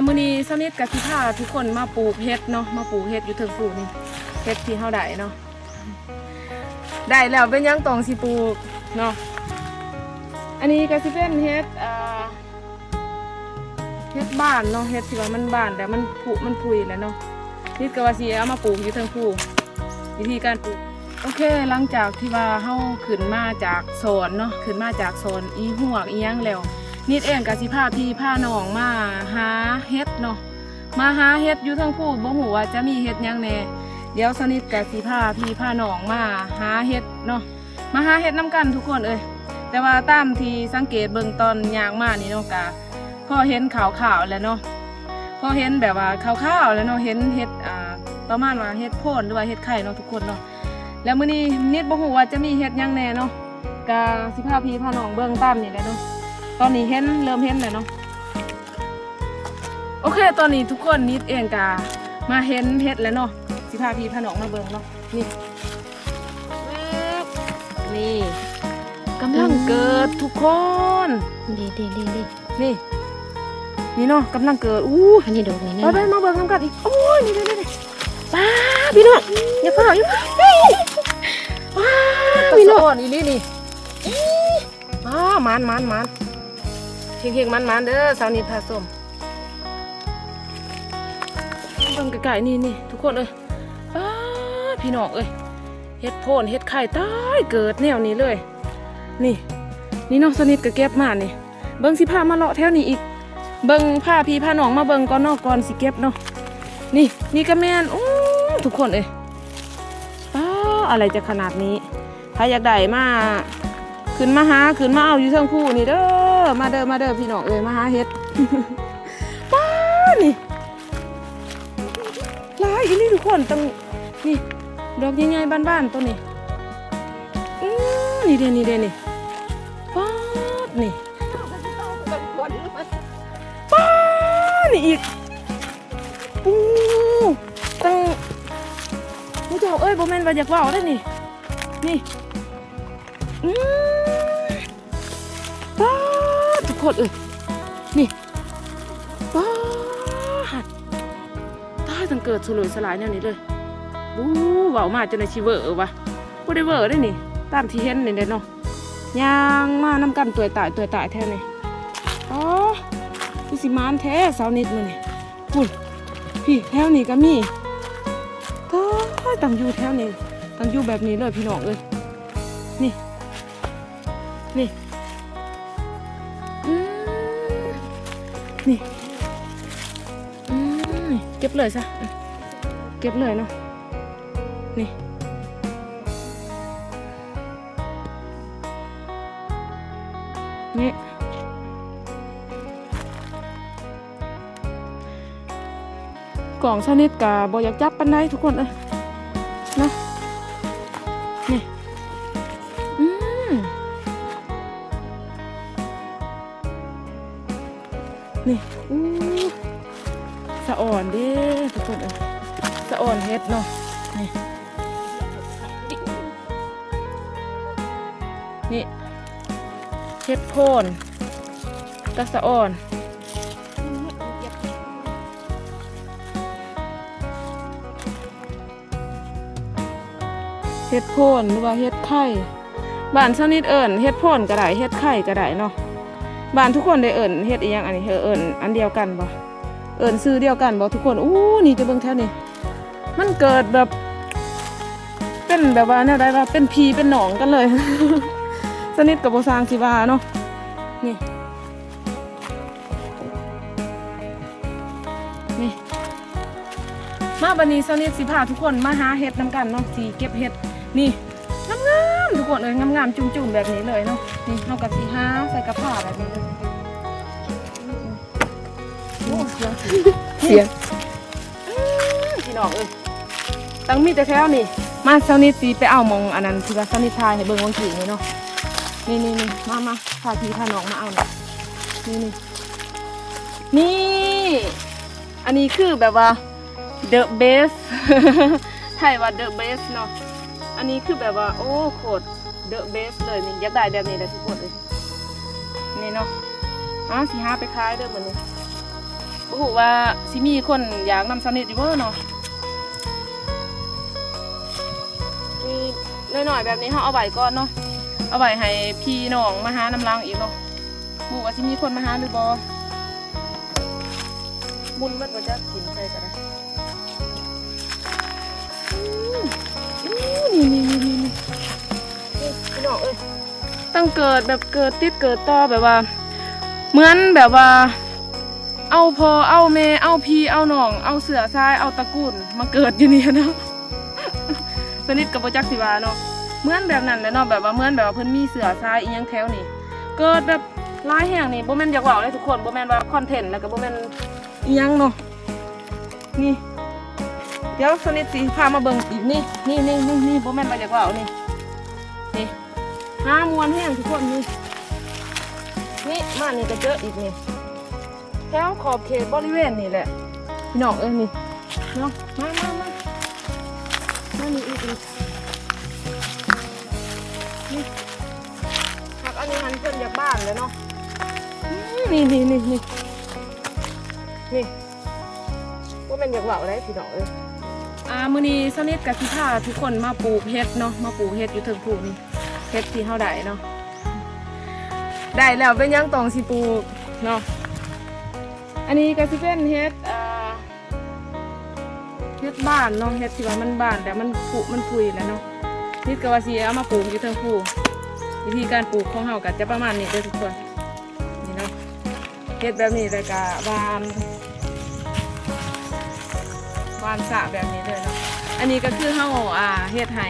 มื้อนี้สนิทกับสิพาทุกคนมาปลูกเฮ็ดเนาะมาปลูกเฮ็ดอยู่เทิงปลูกนี่เฮ็ดที่เฮาได้เนาะได้แล้วเป็นยังต้องสิปลูกเนาะอันนี้ก็สิเป็นเฮ็ดบ้านเนาะเฮ็ดที่ว่ามันบ้านแต่มันผุมันพุยแล้วเนาะนี่ก็ว่าสิเอามาปลูกอยู่เทิงปลูกวิธีการปลูกโอเคหลังจากที่ว่าเฮาขึ้นมาจากโซนเนาะขึ้นมาจากโซนอีหวกอีหยังแล้วนิดเองกับสิพาพี่พาน้องมาหาเฮ็ดเนาะมาหาเฮ็ดอยู่ทั้งผู้บ่ฮู้ว่าจะมีเฮ็ดหยังแน่เดี๋ยวสนิทกับสิพาพี่พาน้องมาหาเฮ็ดเนาะมาหาเฮ็ดน้ำกันทุกคนเอ้ยแต่ว่าตามที่สังเกตเบิ่งตอนย่างมานี่เนาะกะพอเห็นขาวๆแล้วเนาะพอเห็นแบบว่าขาวๆแล้วเนาะเห็นเฮ็ดประมาณว่าเฮ็ดโพ่นหรือว่าเฮ็ดไข่เนาะทุกคนเนาะแล้วมื้อนี้นิดบ่ฮู้ว่าจะมีเฮ็ดหยังแน่เนาะกะสิพาพี่พาน้องเบิ่งตามนี่แหละเนาะตอนนี้เริ่มเห็นแล้วเนาะโอเคตอนนี้ทุกคนนิดเองกะมาเห็นเฮ็ดแล้วเนาะสิพาพี่พาน้องมาเบิ่งเนาะนี่กำลังเกิดทุกคนนี่เนาะกำลังเกิดอันนี้ดอกนี่นะไปมาเบิ่งน้ำกันอีกโอ้ยนี่ป้าพี่น้องอย่าเผาอย่าว้าพี่น้องอีนี่มันเฮงมันเด้อสาวนิดพาส้มเบิ่งไก่ๆนี่ทุกคนเอ้ยพี่น้องเอ้ยเฮ็ดโพนเฮ็ดไข่ตายเกิดแนวนี้เลยนี่น้องสนิทก็เก็บมานี่เบิ่งสิพามาเลาะแถวนี้อีกเบิ่งพาพี่พาน้องมาเบิ่งก่อนเนาะก่อนสิเก็บเนาะนี่ก็แม่นทุกคนเอ้ยอะไรจะขนาดนี้ใครอยากได้มาขึ้นมาเอาอยู่เทิงผู้นี่เด้อมาเด้อพี่น้องเอ้ยมาหาเฮ็ดป้านี่หลายอีนี่ทุกคนต้องนี่ดอกใหญ่ๆบ้านๆตัวนี้นี่เด้นี่ป้านี่ป้านี่อีกตั้งผู้เจ้าเอ้ยบ่แม่นว่าอยากเว้าได้นี่ป้าทุกคนเอ้ยนี่ป้าตายตั้งเกิดสลวยสลายแนวนี้เลยเว้ามาจนในชีเวอร์วะบ่ได้เวอร์ได้นี่ตามที่เห็นนี่เด้เนาะย่างมานำกันตัวตายแท้นี่คือสิมานแท้สาวนิดมื้อนี่พี่แถวนี้ก็มีตั้งอยู่แถวนี้ตั้งอยู่แบบนี้เลยพี่น้องเอ้ยนี่เก็บเลยซะเก็บเลยเนาะนี่กล่องชนิดกะบ่อยากจับปานใดทุกคนเอ้ยเนาะนี่สะอ่อนเด้ทุกคนสะอ่อนเฮ็ดเนาะนี่เฮ็ดโพนกระสะอ่อนเฮ็ดโพนหรือว่าเฮ็ดไข่บ้านชนิดเอิญเฮ็ดโพนก็ได้เฮ็ดไข่ก็ได้เนาะบ้านทุกคนได้เอิญเฮ็ดอีหยังอันนี้เอิญอันเดียวกันบ่เอิญซื้อเดียวกันบ่ทุกคนนี่จะเบิ่งแถวนี้มันเกิดแบบเป็นแบบว่าแนวใดว่าเป็นพี่เป็นน้องกันเลย สนิทกับบ่สร้างสิว่าเนาะนี่มาบัดนี้สนิทสิพาทุกคนมาหาเฮ็ดนำกันเนาะสิเก็บเฮ็ดนี่งามๆทุกคนเอ้ยงามๆจุ่มๆแบบนี้เลยเนาะนี่เฮาก็สิหาใส่กระป๋าแบบนี้เลยเสียงพี่น้องเอ้ยตั้งมีแต่แถวนี่มาเช้านี้สิไปเอามองอันนั้นที่ว่าเช้านี้ทายให้เบิ่งวงขี้นี่เนาะนี่มาพาพี่พาน้องมาเอานี่อันนี้คือแบบว่า the best ไทยว่า the best เนาะอันนี้คือแบบว่าโอ้โคตร the best เลยนี่อยากได้แบบนี้เลยทุกคนเลยนี่เนาะสิหาไปขายเด้อมื้อนี้ บ่ฮู้ว่าสิมีคนอยากนำสนิทอยู่บ่เนาะมีน้อยๆแบบนี้เฮาเอาไว้ก่อนเนาะเอาไว้ให้พี่น้องมาหาน้ำลังอีกเนาะบ่ฮู้ว่าสิมีคนมาหาหรือบ่มุนมันบ่จะกินใส่ก็ได้นี่พี่น้องตั้งเกิดแบบเกิดติดเกิดต่อแบบว่าเหมือนแบบว่าเอาพ่อเอาแม่เอาพี่เอาน้องเอาเสือทรายเอาตระกูลมาเกิดอยู่นี่เนาะสนิทกับโปรจักสิวาเนาะเหมือนแบบนั้นแหละเนาะแบบว่าเหมือนแบบว่าเพิ่นมีเสือทรายอีหยังแถวนี่เกิดแบบหลายแห่งนี่บ่แม่นอยากเว้าเลยทุกคนบ่แม่นว่าคอนเทนต์แล้วก็บ่แม่นอีหยังเนาะนี่เดี๋ยวสนิทสิพามาเบิ่งอีกนี่บ่แม่นว่าอยากเว้านี่หามวนแห้งทุกคนนี่มานี่ก็เจออีกนี่แถวขอบเขตบริเวณนี่แหละพี่น้องนี่เนาะมานี่อีกนี่หักอันนี้มันเพิ่นจากบ้านเลยเนาะนี่ว่ามันอยากเว้าได้พี่น้องมื้อนี้สนิทกับสิพาทุกคนมาปลูกเฮ็ดเนาะมาปลูกเฮ็ดอยู่เทิงภูนี่เฮ็ดที่เฮาได้เนาะได้แล้วเป็นยังต้องสิปลูกเนาะอันนี้ก็สิเป็นเฮ็ดบ้านเนาะเฮ็ดที่ว่ามันบ้านแต่มันผุมันพุยแล้วเนาะนิดก็ว่าสิเอามาปลูกอยู่เทิงภูวิธีการปลูกของเฮาก็จะประมาณนี้เด้อทุกคนนี่เนาะเฮ็ดแบบนี้แล้วก็วานสระแบบนี้เลยเนาะอันนี้ก็คือเฮาเฮ็ดให้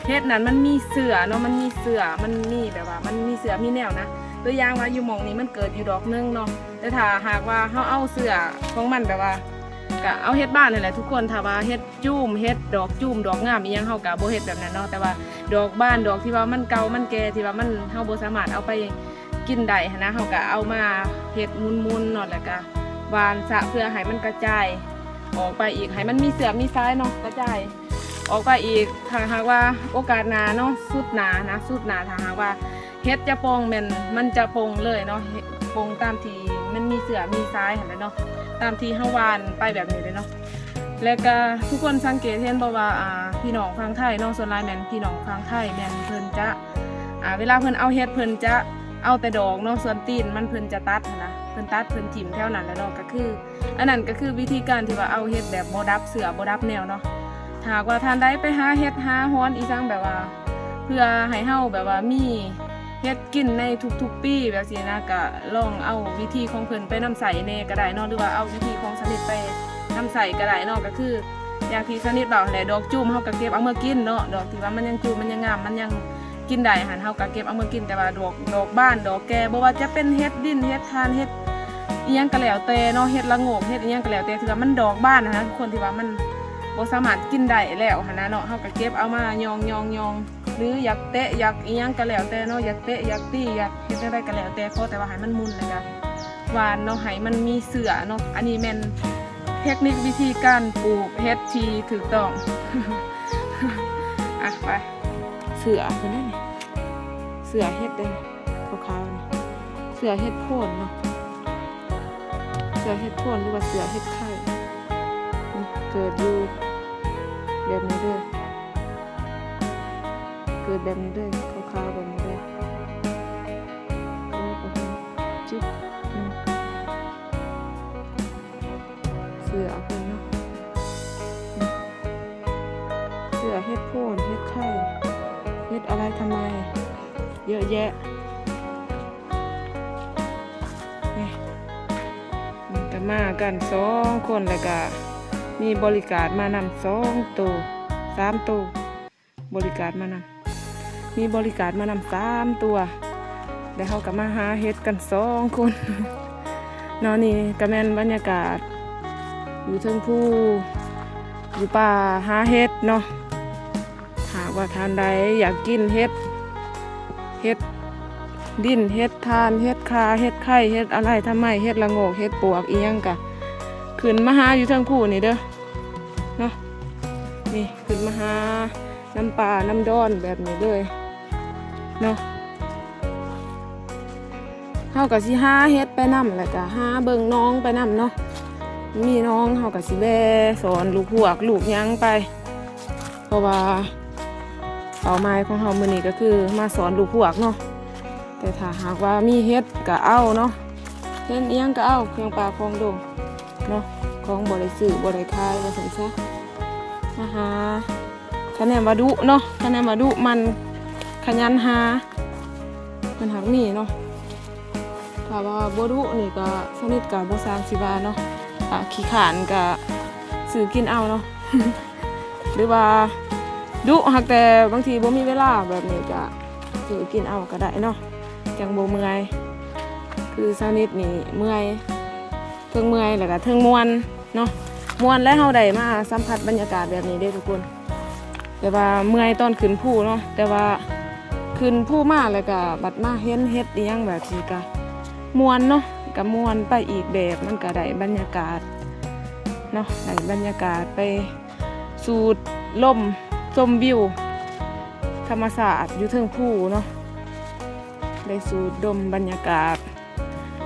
เฮ็ดนั้นมันมีเสือเนาะมันมีเสือมันมีแบบว่ามันมีเสือมีแนวนะตัวอย่างว่าอยู่หม่องนี้มันเกิดอยู่ดอกนึงเนาะแต่ถ้าหากว่าเฮาเอาเสือของมันแบบว่าก็เอาเฮ็ดบ้านนี่แหละทุกคนถ้าว่าเฮ็ดจุ่มเฮ็ดดอกจุ่มดอกงามอีหยังเฮาก็บ่เฮ็ดแบบนั้นเนาะแต่ว่าดอกบ้านดอกที่ว่ามันเก่ามันแก่ที่ว่ามันเฮาบ่สามารถเอาไปกินได้หั้นนะเฮาก็เอามาเฮ็ดมุนๆเนาะแล้วก็วานสระเพื่อให้มันกระจายออกไปอีกให้มันมีเสือมีซ้ายเนาะกระจายออกไปอีกถ้าหากว่าโอกาสหน้าเนาะสุดหน้าถ้าหากว่าเฮ็ดจะปงมันจะปงเลยเนาะปงตามที่มันมีเสือมีซ้ายหั่นแหละเนาะตามที่เฮาวานไปแบบนี้เลยเนาะแล้วก็ทุกคนสังเกตเห็นบ่ว่าพี่น้องฟังไทยเนาะส่วนหลายแม่นพี่น้องฟังไทยแม่นเพิ่นจะเวลาเพิ่นเอาเฮ็ดเพิ่นจะเอาแต่ดอกเนาะส่วนตีนมันเพิ่นจะตัดนะเพิ่นตัดเพิ่นจิ้มแถวนั้นแล้วเนาะก็คืออันนั้นก็คือวิธีการที่ว่าเอาเฮ็ดแบบบ่ดับเสือบ่ดับแนวเนาะถ้าว่าท่านใดไปหาเฮ็ดหาฮ้อนอีสังแบบว่าเพื่อให้เฮาแบบว่ามีเฮ็ดกินในทุกๆปีแบบนี้นะก็ลองเอาวิธีของเพิ่นไปนำใส่แน่ก็ได้เนาะหรือว่าเอาวิธีของสนิทไปนำใส่ก็ได้เนาะก็คืออย่างที่สนิทบอกแหละดอกจุ่มเฮาก็เก็บเอามากินเนาะดอกที่ว่ามันยังจุ่มมันยังงามมันยังกินได้หั่นเฮาก็เก็บเอามากินแต่ว่าดอกบ้านดอกแก่บ่ว่าจะเป็นเฮ็ดดินเฮ็ดทานเฮ็ดอีหยังก็แล้วแต่เนาะเฮ็ดละโงกเฮ็ดอีหยังก็แล้วแต่ที่ว่ามันดอกบ้านนะทุกคนที่ว่ามันบ่สามารถกินได้แล้วหั่นนะเนาะเฮาก็เก็บเอามายองหรืออยากเตะอยากอีหยังก็แล้วแต่เนาะอยากเตะอยากตีอยากเฮ็ดได้ก็แล้วแต่ขอแต่ว่าให้มันมุนแล้วก็หวานเนาะให้มันมีเสือเนาะอันนี้แม่นเทคนิควิธีการปลูกเฮ็ดที่ถูกต้อง ไปเสือเพิ่นนี่เสือเฮ็ดเด้ขาวๆนี่เสือเฮ็ดโคนเนาะเสือเฮ็ดโคนหรือว่าเสือเฮ็ดไข่เกิดอยู่แบบนี้ด้วยเกิดแบบนี้ด้วยขาวๆแบบนี้ด้วยจิ๊บเสือเอาไปเนาะเสือเฮ็ดโคนเฮ็ดไข่เฮ็ดอะไรทำไมเยอะแยะนี่มันก็มากัน2 คนแล้วก็มีบริการมานำ2 ตัว3 ตัวบริการมานำมีบริการมานำ3 ตัวแล้วเขาก็มาหาเฮ็ดกัน2 คนนอนนี่ก็แม่นบรรยากาศอยู่เทิงภูอยู่ป่าหาเฮ็ดเนาะหากว่าท่านใดอยากกินเฮ็ดดินเฮ็ดทานเฮ็ดคาเฮ็ดไข่เฮ็ดอะไรทำไมเฮ็ดละโงกเฮ็ดปวกอีหยังกะขึ้นมาหาอยู่เทิงภูนี่เด้อเนาะนี่ขึ้นมาหาน้ำป่าน้ำดอนแบบนี้เลยเนาะเฮาก็สิหาเฮ็ดไปนำแล้วก็หาเบิ่งน้องไปนำเนาะ มีน้องเขากับสิแวสอนลูกหวกลูกยังไปเพราะว่าเป้าหมายของเขามื้อนี้ก็คือมาสอนลูกหวกเนาะแต่ถ้าหากว่ามีเฮ็ดก็เอาเนาะเฮ็ดอิหยังก็เอาเครื่องปลาของดงเนาะของบ่ได้ซื้อบ่ได้ขายว่าซั่นซะมาหาคะแนนมาดุเนาะคะแนนมาดุมันขยันหามันหักมีเนาะถ้าว่าบ่ดุนี่ก็สนิทก็บ่สร้างสิว่าเนาะขี้ขานก็ซื้อกินเอาเนาะ หรือว่าดุหักแต่บางทีบ่มีเวลาแบบนี้ก็ซื้อกินเอาก็ได้เนาะจังบ่เมื่อยคือสนิทนี่เมื่อยเทิงเมื่อยแล้วก็เทิงม่วนเนาะม่วนและเฮาได้มาสัมผัสบรรยากาศแบบนี้ได้ทุกคนแต่ว่าเมื่อยตอนขึ้นภูเนาะแต่ว่าขึ้นภูมาแล้วก็บัดมาเห็นเฮ็ดอีหยังแบบนี้ก็ม่วนเนาะก็ม่วนไปอีกแบบมันก็ได้บรรยากาศเนาะได้บรรยากาศไปสูดลมชมวิวธรรมศาสตร์อยู่เทิงภูเนาะได้สูดดมบรรยากาศ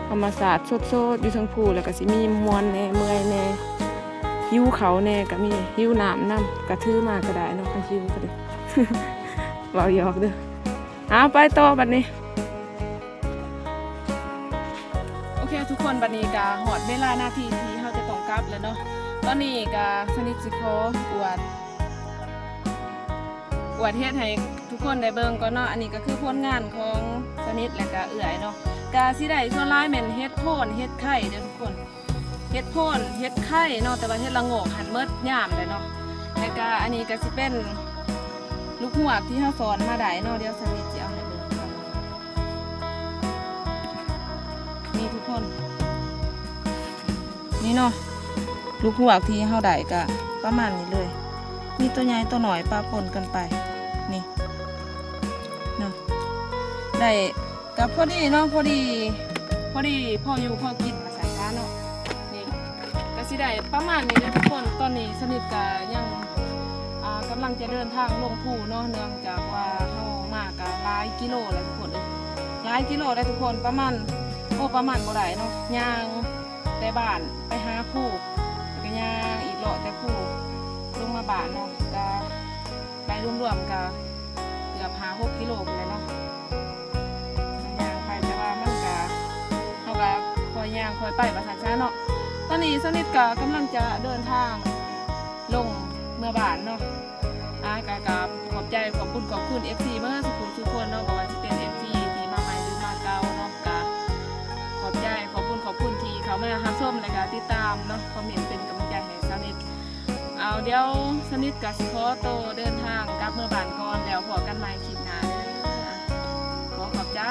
ธรรมศาสตร์สดๆอยู่เทิงภูแล้วก็สิมีม่วนแน่เมื่อยแน่หิวเขาแน่ก็มีหิวน้ำนำกระทือมาก็ได้เนาะคันหิวก็ได้ เว้าหยอกเด้อเอาไปต่อบัดนี้โอเคทุกคนบัดนี้ก็หอดเวลาหน้าที่ที่เฮาจะต้องกลับแล้วเนาะตอนนี้ก็สนิทสิขออวดเฮ็ดให้ทุกคนได้เบิ่งก่อนเนาะอันนี้ก็คือผลงานของสนิทและก็เอื้อยเนาะก็สิได้ส่วนหลายแม่นเฮ็ดโพนเฮ็ดไข่เด้อทุกคนเฮ็ดโพนเฮ็ดไข่เนาะแต่ว่าเฮ็ดละโงกหันเมิดยามเลยเนาะแล้วก็อันนี้ก็สิเป็นลูกหวกที่เฮาสอนมาได้เนาะเดี๋ยวสนิทสิเอาให้เบิ่งครับนี่ทุกคนนี่เนาะลูกหวกที่เฮาได้ก็ประมาณนี้เลยมีตัวใหญ่ตัวน้อยปะปนกันไปนี่เนาะได้ก็พอดีเนาะพอดีพออยู่พอกินมาใส่ร้านเนาะนี่ก็สิได้ประมาณนี้เลยทุกคนตอนนี้สนิทก็ยังกำลังจะเดินทางลงภูเนาะเนื่องจากว่าเฮามาก็หลายกิโลแล้วทุกคนหลายกิโลได้ทุกคนประมาณบ่ได้เนาะย่างแต่บ้านไปหาภูแล้วก็ย่างอีกเลาะแต่ภูลงมาบ้านเนาะก็ไปรวมๆก็เกือบ5-6 กิโลไปเลยเนาะย่างไปแต่ว่ามันก็เฮาก็คอยย่างคอยไปว่าซั่นซะเนาะตอนนี้สนิทก็กำลังจะเดินทางลงเมื่อบ้านเนาะก็ขอบใจขอบคุณ FC เมื่อทุกคนเนาะบ่ว่าจะเป็น FC ที่มาใหม่หรือมาเก่าเนาะก็ขอบใจขอบคุณที่เขามารับชมและก็ติดตามเนาะคอมเมนต์เป็นกำลังใจให้สนิทเอาเดี๋ยวสนิทกับสิขอโตเดินทางกลับเมื่อบ้านก่อนแล้วพอกันใหม่คลิปหน้าเด้อขอบใจ